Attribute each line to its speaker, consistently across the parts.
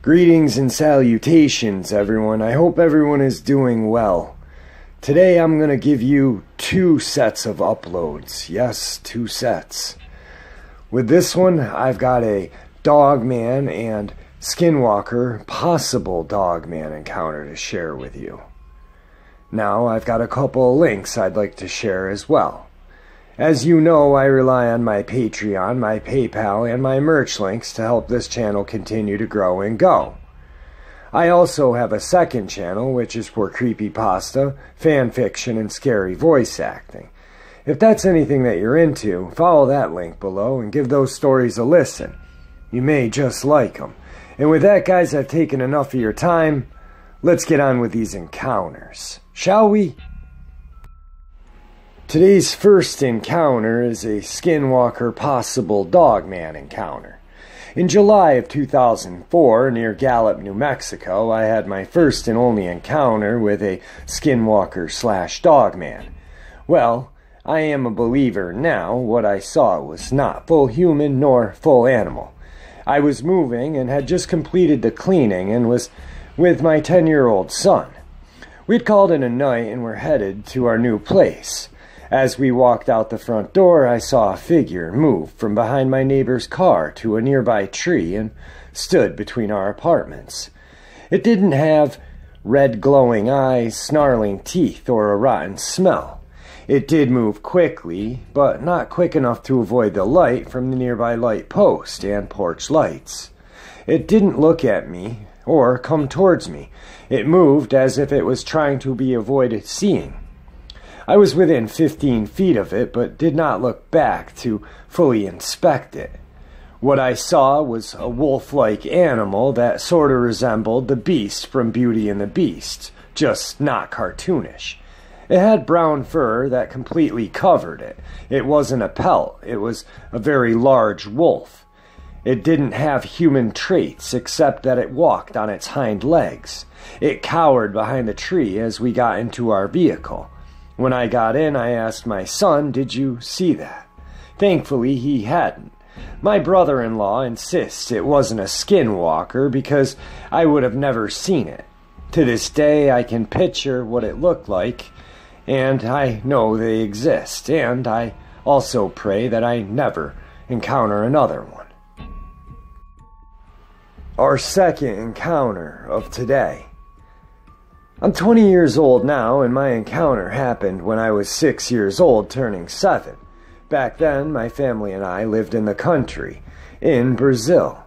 Speaker 1: Greetings and salutations, everyone. I hope everyone is doing well. Today I'm going to give you 2 sets of uploads. Yes, 2 sets. With this one, I've got a Dogman and Skinwalker possible Dogman encounter to share with you. Now, I've got a couple of links I'd like to share as well. As you know, I rely on my Patreon, my PayPal, and my merch links to help this channel continue to grow and go. I also have a second channel, which is for creepypasta, fanfiction, and scary voice acting. If that's anything that you're into, follow that link below and give those stories a listen. You may just like them. And with that, guys, I've taken enough of your time. Let's get on with these encounters, shall we? Today's first encounter is a Skinwalker possible Dogman encounter. In July of 2004, near Gallup, New Mexico, I had my first and only encounter with a Skinwalker/Dogman. Well, I am a believer now. What I saw was not full human nor full animal. I was moving and had just completed the cleaning and was with my 10-year-old son. We'd called it a night and were headed to our new place. As we walked out the front door, I saw a figure move from behind my neighbor's car to a nearby tree and stood between our apartments. It didn't have red glowing eyes, snarling teeth, or a rotten smell. It did move quickly, but not quick enough to avoid the light from the nearby light post and porch lights. It didn't look at me or come towards me. It moved as if it was trying to be avoided seeing. I was within 15 feet of it, but did not look back to fully inspect it. What I saw was a wolf-like animal that sort of resembled the Beast from Beauty and the Beast, just not cartoonish. It had brown fur that completely covered it. It wasn't a pelt, it was a very large wolf. It didn't have human traits except that it walked on its hind legs. It cowered behind the tree as we got into our vehicle. When I got in, I asked my son, "Did you see that?" Thankfully, he hadn't. My brother-in-law insists it wasn't a skinwalker because I would have never seen it. To this day, I can picture what it looked like, and I know they exist, and I also pray that I never encounter another one. Our second encounter of today. I'm 20 years old now, and my encounter happened when I was 6 years old, turning 7. Back then, my family and I lived in the country, in Brazil.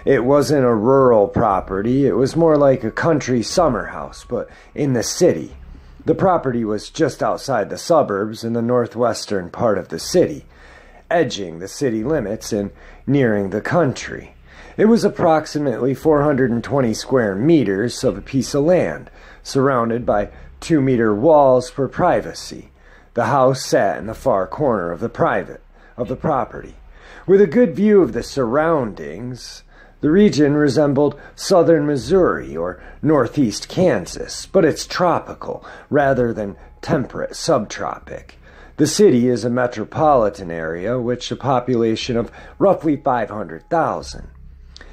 Speaker 1: It wasn't a rural property, it was more like a country summer house, but in the city. The property was just outside the suburbs in the northwestern part of the city, edging the city limits and nearing the country. It was approximately 420 square meters of a piece of land, surrounded by 2-meter walls for privacy. The house sat in the far corner of the property. With a good view of the surroundings, the region resembled southern Missouri or northeast Kansas, but it's tropical rather than temperate subtropic. The city is a metropolitan area with a population of roughly 500,000.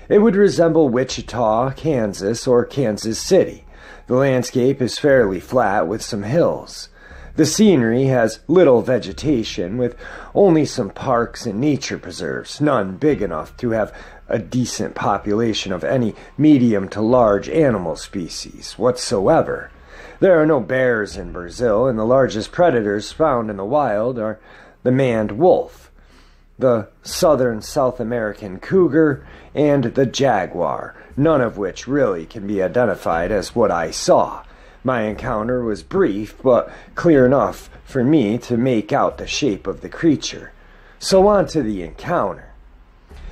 Speaker 1: It would resemble Wichita, Kansas, or Kansas City. The landscape is fairly flat with some hills. The scenery has little vegetation, with only some parks and nature preserves, none big enough to have a decent population of any medium to large animal species whatsoever. There are no bears in Brazil, and the largest predators found in the wild are the maned wolf, the southern South American cougar, and the jaguar, none of which really can be identified as what I saw. My encounter was brief, but clear enough for me to make out the shape of the creature. So on to the encounter.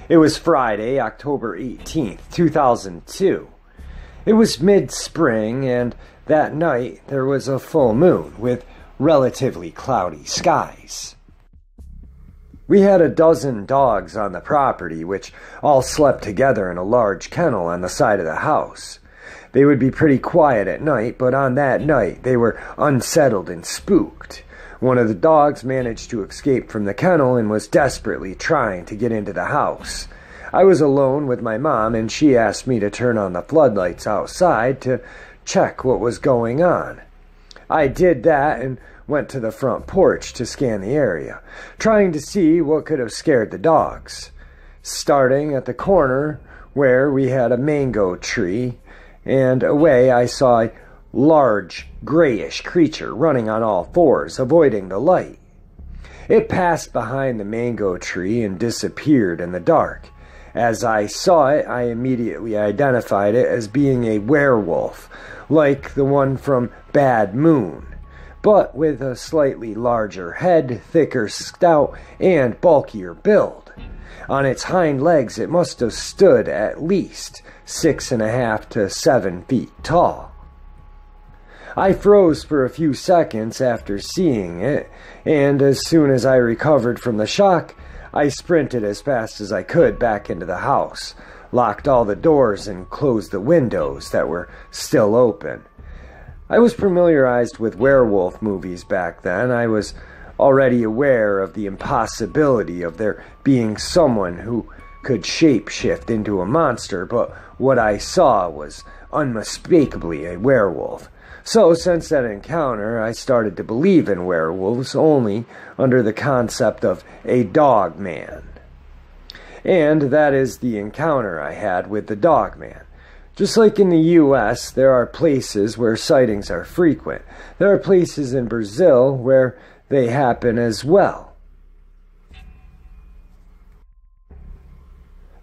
Speaker 1: It was Friday, October 18th, 2002. It was mid-spring, and that night there was a full moon with relatively cloudy skies. We had a dozen dogs on the property, which all slept together in a large kennel on the side of the house. They would be pretty quiet at night, but on that night they were unsettled and spooked. One of the dogs managed to escape from the kennel and was desperately trying to get into the house. I was alone with my mom, and she asked me to turn on the floodlights outside to check what was going on. I did that and went to the front porch to scan the area, trying to see what could have scared the dogs. Starting at the corner where we had a mango tree, and away I saw a large, grayish creature running on all fours, avoiding the light. It passed behind the mango tree and disappeared in the dark. As I saw it, I immediately identified it as being a werewolf, like the one from Bad Moon, but with a slightly larger head, thicker snout, and bulkier build. On its hind legs, it must have stood at least 6.5 to 7 feet tall. I froze for a few seconds after seeing it, and as soon as I recovered from the shock, I sprinted as fast as I could back into the house, locked all the doors, and closed the windows that were still open. I was familiarized with werewolf movies back then. I was already aware of the impossibility of there being someone who could shapeshift into a monster, but what I saw was unmistakably a werewolf. So, since that encounter, I started to believe in werewolves only under the concept of a Dogman. And that is the encounter I had with the Dogman. Just like in the U.S., there are places where sightings are frequent. There are places in Brazil where they happen as well.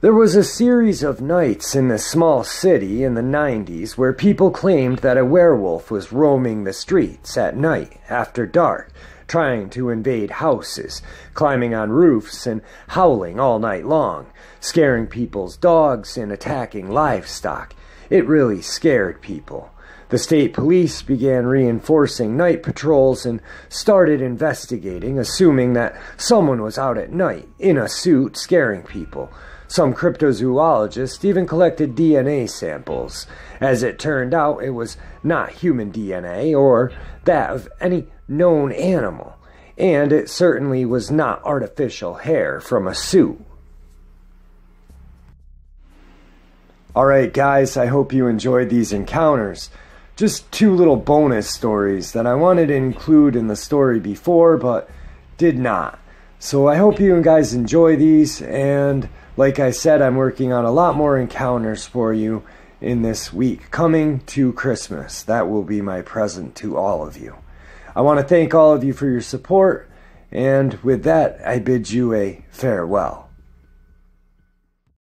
Speaker 1: There was a series of nights in this small city in the 90s where people claimed that a werewolf was roaming the streets at night after dark, trying to invade houses, climbing on roofs and howling all night long, scaring people's dogs and attacking livestock. It really scared people. The state police began reinforcing night patrols and started investigating, assuming that someone was out at night in a suit scaring people. Some cryptozoologists even collected DNA samples. As it turned out, it was not human DNA or that of any known animal, and it certainly was not artificial hair from a suit. Alright guys, I hope you enjoyed these encounters. Just 2 little bonus stories that I wanted to include in the story before, but did not. So I hope you guys enjoy these, and like I said, I'm working on a lot more encounters for you in this week coming to Christmas. That will be my present to all of you. I want to thank all of you for your support, and with that, I bid you a farewell.